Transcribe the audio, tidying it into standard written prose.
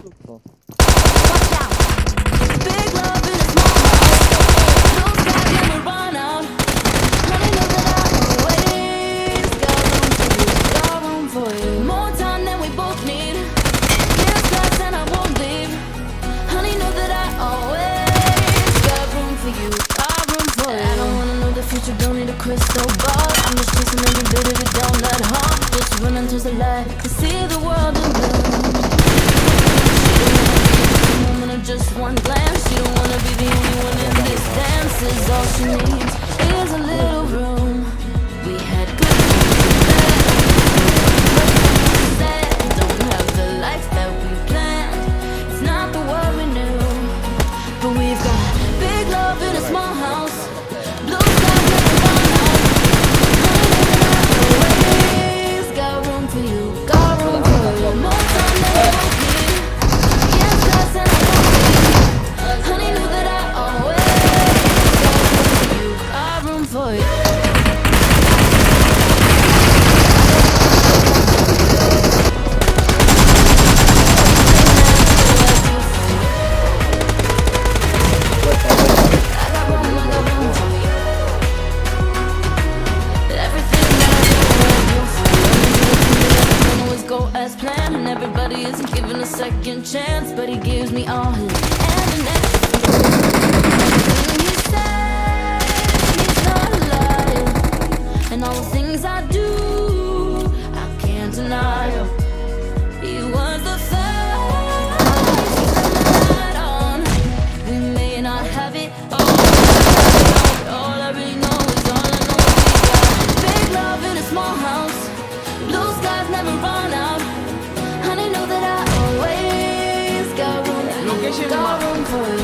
좋다. Watch out. Big love in a small house. No sky never run out. Honey, know that I always got room for you. More time than we both need. Here's us and I won't leave. Honey, know that I always got room for you. Got room for you. I don't wanna know the future, don't need a crystal ball. I'm just chasing every bit of it, don't let harm. Just running towards the light to see the world in blue. Just one glance, you don't wanna be the only one in this dance. Is all she needs is a little room. We had good times, bad, don't have the life that we planned. It's not the world we knew, but we've got big love in a small house. Blue skies never run out. Always got room for you, got room for you. More time than we both need. Yes, that's and I won't. Honey, knew that I always got room for you. I got room for you. Everything that I do for you. Don't always go as planned, and everybody isn't given a second chance, but he gives me all his and the next. Everything he said, he's not lying, and all the things I do, I can't deny. He was the first light on. We may not have it all I really know is all I know is we got big love in a small house. Blue skies never run out. Honey, know that I always got room for you.